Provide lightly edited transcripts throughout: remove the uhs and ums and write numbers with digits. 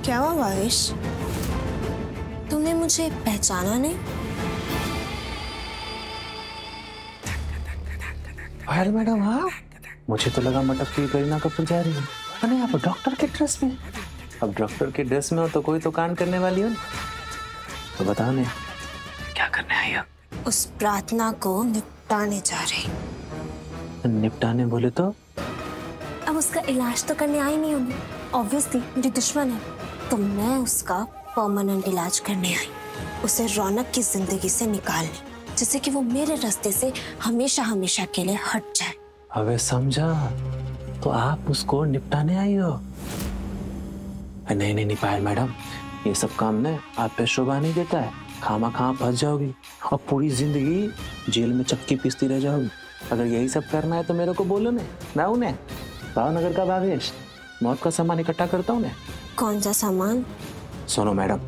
क्या हुआ भावेश? तुमने मुझे पहचाना नहीं? पायल मैडम, हाँ मुझे तो लगा मटक की करीना कपूर जा रही है। अरे आप डॉक्टर के ड्रेस में? अब डॉक्टर के ड्रेस में हो तो कोई तो कांड करने वाली हो। तो बताओ ने क्या करने आई हो? उस प्रार्थना को निपटाने जा रही। निपटाने बोले तो? अब उसका इलाज तो करने आई नहीं होगी, ऑब्वियसली मेरी दुश्मन है, तो मैं उसका परमानेंट इलाज करने आई। उसे रौनक की जिंदगी से निकालने, जिससे कि वो मेरे रास्ते से हमेशा हमेशा के लिए हट जाए। अबे समझा, तो आप उसको निपटाने आई हो? नहीं नहीं नहीं पायल मैडम, ये सब काम ने आप पे शोभा नहीं देता है। खामा खा फंस जाओगी और पूरी जिंदगी जेल में चक्की पीसती रह जाओगी। अगर यही सब करना है तो मेरे को बोलो ने, मैं उन्हें भावनगर का भावेश मौत का सामान इकट्ठा करता हूँ। कौन सा सामान? सुनो मैडम,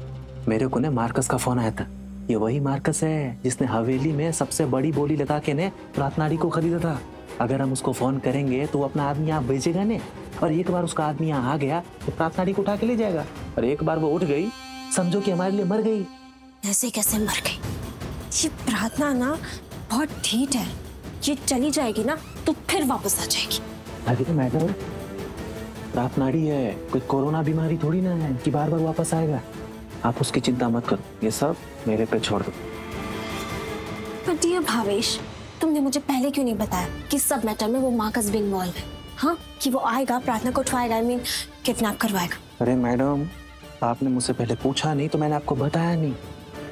मेरे को ने मार्कस का फोन आया था। ये वही मार्कस है जिसने हवेली में सबसे बड़ी बोली लगा के ने प्रार्थनाड़ी को खरीदा था। अगर हम उसको फोन करेंगे तो वो अपना आदमी यहाँ भेजेगा ने, और एक बार उसका आदमी यहाँ आ गया तो प्रार्थनाड़ी को उठा के ले जाएगा, और एक बार वो उठ गई समझो कि हमारे लिए मर गई। ऐसे कैसे मर गई? ये प्रार्थना ना बहुत ढीठ है, ये चली जाएगी ना तो फिर वापस आ जाएगी। अरे मैडम, प्रार्थनाड़ी है, कोई कोरोना बीमारी थोड़ी ना है कि बार बार वापस आएगा। आप उसकी चिंता मत करो, ये सब मेरे पे छोड़ दो। पर डियर भावेश, तुमने मुझे पहले क्यों नहीं बताया कि सब मैटर में वो मार्कस भी इन्वॉल्व है? हाँ, कि वो आएगा, प्रार्थना को उठवाएगा, किडनैप करवाएगा। अरे मैडम, आपने मुझसे पहले पूछा नहीं तो मैंने आपको बताया नहीं।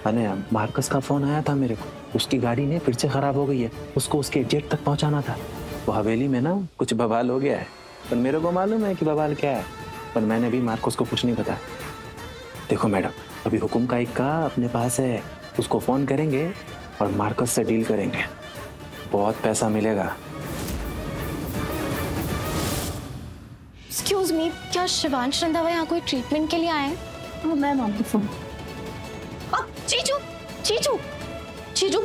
अरे मार्कस का फोन आया था मेरे को, उसकी गाड़ी ने फिर से खराब हो गई है, उसको उसके एग्जिट तक पहुंचाना था। वो हवेली में ना कुछ बवाल हो गया है, पर मेरे को मालूम है कि बवाल क्या है, पर मैंने भी मार्कस को कुछ नहीं बताया। देखो मैडम, अभी हुकुम का इक्का अपने पास है, उसको फोन करेंगे और मार्कस से डील करेंगे, बहुत पैसा मिलेगा। एक्सक्यूज मी, क्या शिवांश रंधावा यहाँ कोई ट्रीटमेंट के लिए आए हैं? हाँ मैम, आपकी फोन। चीचू चीचू चीचू,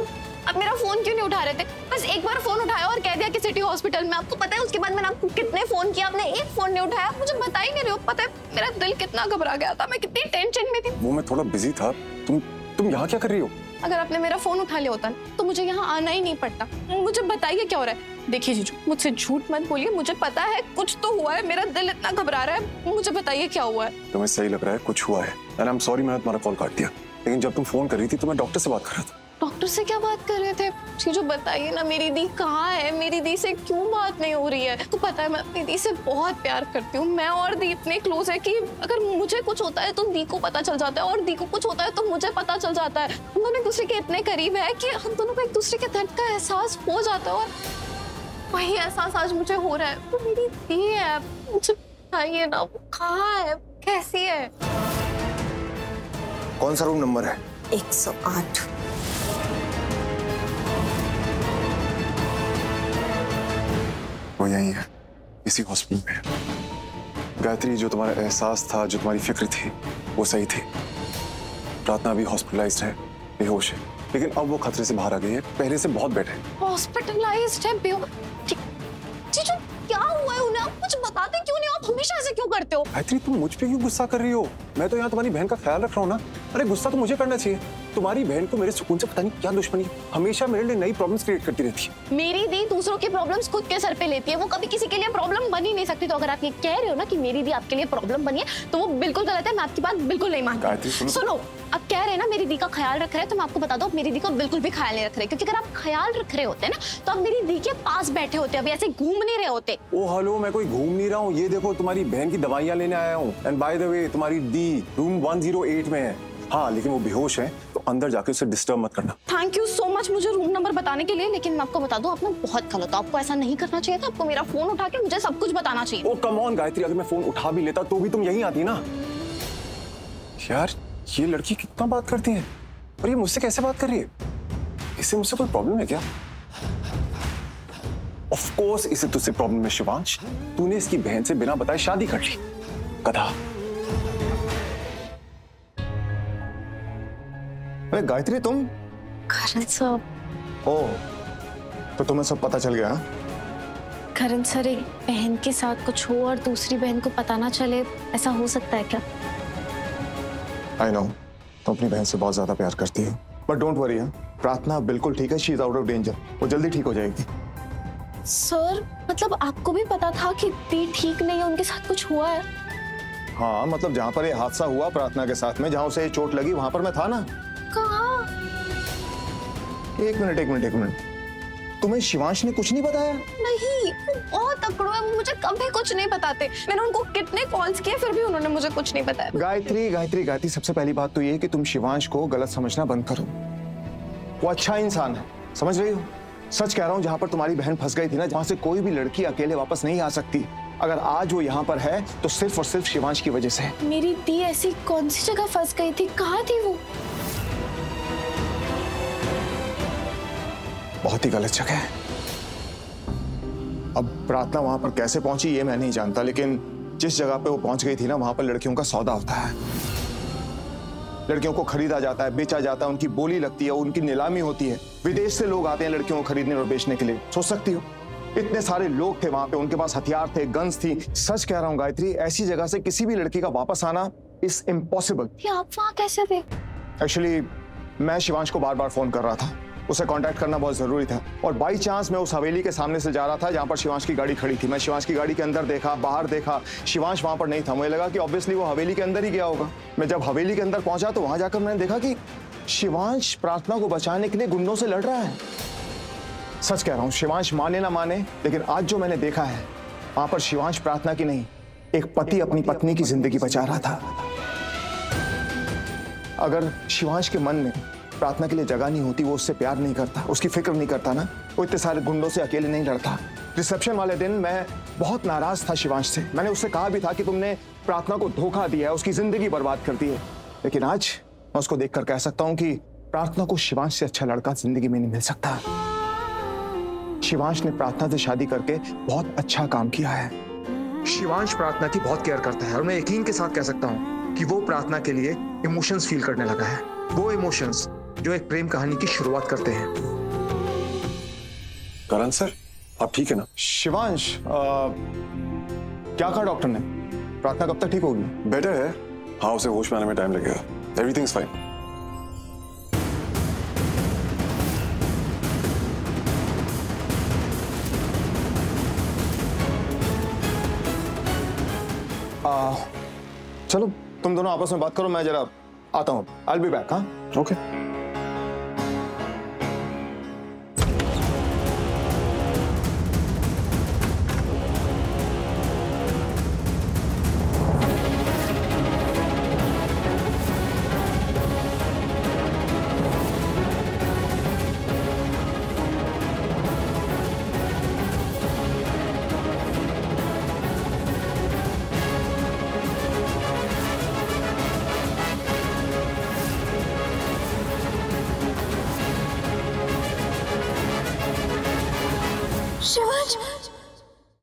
अब मेरा फोन क्यों नहीं उठा रहे थे? बस एक बार फोन उठाया और कह दिया कि सिटी हॉस्पिटल में। आपको पता है उसके बाद मैंने आपको कितने फोन किया, आपने एक फोन नहीं उठाया। मुझे बता ही नहीं रहे हो। पता है मेरा दिल कितना घबरा गया था, मैं कितनी टेंशन में थी। वो मैं थोड़ा बिजी था। तुम यहाँ क्या कर रही हो? अगर आपने मेरा फोन उठा लिया होता तो मुझे यहाँ आना ही नहीं पड़ता। मुझे बताइए क्या हो रहा है। देखिए जीजू, मुझसे झूठ मत बोलिए, मुझे पता है कुछ तो हुआ है, मेरा दिल इतना घबरा रहा है। मुझे बताइए क्या हुआ है। तुम्हें सही लग रहा है कुछ हुआ है? एंड आई एम सॉरी, मैंने तुम्हारा कॉल काट दिया, लेकिन जब तुम फोन कर रही थी तो मैं डॉक्टर से बात कर रहा था। डॉक्टर से क्या बात कर रहे थे? जीजू बताइए ना, मेरी दी कहाँ है? मेरी दी से क्यों बात नहीं हो रही है? तो पता है मैं अपनी दी से बहुत प्यार करती हूँ। मैं और दी इतने क्लोज है कि अगर मुझे कुछ होता है तो दी को पता चल जाता है, और दी को कुछ होता है तो मुझे पता चल जाता है। हम दोनों एक दूसरे के इतने करीब है कि हम दोनों को एक दूसरे के दर्द का एहसास हो जाता है, और वही एहसास आज मुझे हो रहा है। वो मेरी दी है, मुझे बताइए ना वो कहाँ है, कैसी है? कौन सा रूम नंबर है? 108। वो यही है, इसी हॉस्पिटल में है। गायत्री, जो तुम्हारा एहसास था, जो तुम्हारी फिक्र थी, वो सही थी। प्रार्थना भी हॉस्पिटलाइज्ड है, बेहोश है, लेकिन अब वो खतरे से बाहर आ गई है, पहले से बहुत बेटर है। हॉस्पिटलाइज्ड है, जीजू क्या हुआ है उन्हें? आप कुछ बताते क्यों नहीं? आप हमेशा ऐसे क्यों करते हो? गायत्री, तुम मुझ पे क्यों गुस्सा कर रही हो? मैं तो यहाँ तुम्हारी बहन का ख्याल रख रहा हूँ ना। अरे गुस्सा तो मुझे करना चाहिए। तुम्हारी बहन को मेरे सुकून से पता नहीं क्या दुश्मनी, हमेशा मेरे लिए नई प्रॉब्लम्स क्रिएट करती रहती है। मेरी दी दूसरों की प्रॉब्लम्स खुद के सर पे लेती है, वो कभी किसी के लिए प्रॉब्लम बन ही नहीं सकती। तो अगर आप ये कह रहे हो ना कि मेरी दी आपके लिए प्रॉब्लम बनी है, तो वो बिल्कुल गलत है। मैं आपकी बात बिल्कुल नहीं मानती। गायत्री सुनो, आप कह रहे हैं ना मेरी दी का ख्याल रख रहे हैं, तो मैं आपको बता दूं, मेरी दी का बिल्कुल भी ख्याल नहीं रख रहे। क्योंकि अगर आप ख्याल रख रहे होते ना तो आप मेरी दी के पास बैठे होते, अभी ऐसे घूम नहीं रहे होते। ओ हेलो, मैं कोई घूम नहीं रहा हूँ। ये देखो, तुम्हारी बहन की दवाइयाँ लेने आया हूँ। एंड बाय द वे, तुम्हारी दी रूम 108 में है। हाँ, लेकिन वो बेहोश है, तो अंदर जाके उसे डिस्टर्ब मत करना। थैंक यू सो मच मुझे रूम नंबर बताने के लिए, लेकिन मैं आपको बता दूं, आपने बहुत गलत, आपको ऐसा नहीं करना चाहिए था। आपको मेरा फोन उठा के मुझे सब कुछ बताना चाहिए। ओ कम ऑन गायत्री, अगर मैं फोन उठा भी लेता तो भी तुम यहीं आती ना। यार, ये लड़की कितना बात करती है, और ये मुझसे कैसे बात कर रही है? इससे मुझसे कोई प्रॉब्लम है क्या? ऑफ कोर्स इसे तुझसे प्रॉब्लम है शिवांश। तूने इसकी बहन से बिना बताए शादी कर ली, गधा। अरे गायत्री, तुम? करण साहब। ओ, तो तुम्हें सब पता चल गया? हाँ? करण सर, एक बहन के साथ कुछ हो और दूसरी बहन को पता ना चले, ऐसा हो सकता है क्या? आई नो तुम अपनी बहन से बहुत ज्यादा प्यार करती हो, बट डोंट वरी, प्रार्थना बिल्कुल ठीक है, she is out of danger, वो जल्दी ठीक हो जाएगी। सर मतलब आपको भी पता था कि दी ठीक नहीं है, उनके साथ कुछ हुआ है? हाँ मतलब जहाँ पर ये हादसा हुआ प्रार्थना के साथ में, जहाँ उसे चोट लगी वहां पर मैं था ना। कहाँ? एक मिनट, तुम्हें शिवांश ने कुछ नहीं बताया? नहीं, वो बहुत अकड़ू है, वो मुझे कभी कुछ नहीं बताते। मैंने उनको कितने कॉल्स किए फिर भी उन्होंने मुझे कुछ नहीं बताया। गायत्री, सबसे पहली बात तो ये कि तुम शिवांश को गलत समझना बंद करो। वो अच्छा इंसान है, समझ रही हो? सच कह रहा हूँ, जहाँ पर तुम्हारी बहन फंस गई थी ना, जहाँ से कोई भी लड़की अकेले वापस नहीं आ सकती, अगर आज वो यहाँ पर है तो सिर्फ और सिर्फ शिवांश की वजह से है। मेरी दी ऐसी कौन सी जगह फंस गई थी? कहाँ थी वो? बहुत ही गलत जगह है। अब प्रार्थना वहां पर कैसे पहुंची ये मैं नहीं जानता, लेकिन जिस जगह पे वो पहुंच गई थी ना, वहां पर लड़कियों का सौदा होता है। लड़कियों को खरीदा जाता है, बेचा जाता है, उनकी बोली लगती है, उनकी नीलामी होती है। विदेश से लोग आते हैं लड़कियों को खरीदने और बेचने के लिए। सोच सकती हो इतने सारे लोग थे वहां पे, उनके पास हथियार थे, गन्स थी। सच कह रहा हूं गायत्री, ऐसी जगह से किसी भी लड़की का वापस आना इज इम्पॉसिबल। आप वहाँ कैसे थे? एक्चुअली मैं शिवांश को बार बार फोन कर रहा था, उसे कांटेक्ट करना बहुत जरूरी था, और बाई चांस मैं उस हवेली के सामने से जा रहा था जहां पर शिवांश की गाड़ी खड़ी थी। मैं शिवांश की गाड़ी के अंदर देखा, बाहर देखा, शिवांश वहां पर नहीं था। मुझे लगा कि ऑब्वियसली वो हवेली के अंदर ही गया होगा। मैं जब हवेली के अंदर पहुंचा तो वहां जाकर मैंने देखा कि शिवांश प्रार्थना को बचाने के लिए गुंडों से लड़ रहा है। सच कह रहा हूं, शिवांश माने ना माने, लेकिन आज जो मैंने देखा है वहां पर शिवांश प्रार्थना की नहीं, एक पति अपनी पत्नी की जिंदगी बचा रहा था। अगर शिवांश के मन में प्रार्थना के लिए जगह नहीं होती, वो उससे प्यार नहीं करता, उसकी फिक्र नहीं करता ना, वो इतने सारे गुंडों से अकेले नहीं लड़ता। रिसेप्शन वाले दिन मैं बहुत नाराज था शिवांश से। मैंने उससे कहा भी था कि तुमने प्रार्थना को धोखा दिया है, उसकी जिंदगी बर्बाद कर दी है। लेकिन आज मैं उसको देखकर कह सकता हूं कि प्रार्थना को शिवांश से अच्छा लड़का जिंदगी में नहीं मिल सकता। शिवांश ने प्रार्थना से शादी करके बहुत अच्छा काम किया है। शिवांश प्रार्थना की बहुत केयर करता है, और मैं यकीन के साथ कह सकता हूं कि वो प्रार्थना के लिए इमोशंस फील करने लगा है, वो इमोशंस जो एक प्रेम कहानी की शुरुआत करते हैं। करण सर, आप ठीक है ना? शिवांश, क्या कहा डॉक्टर ने? प्रार्थना कब तक ठीक होगी? बेटर है, हाँ उसे होश में आने में टाइम लगेगा। Everything is fine. चलो तुम दोनों आपस में बात करो, मैं जरा आता हूँ। I will be back. हाँ ओके।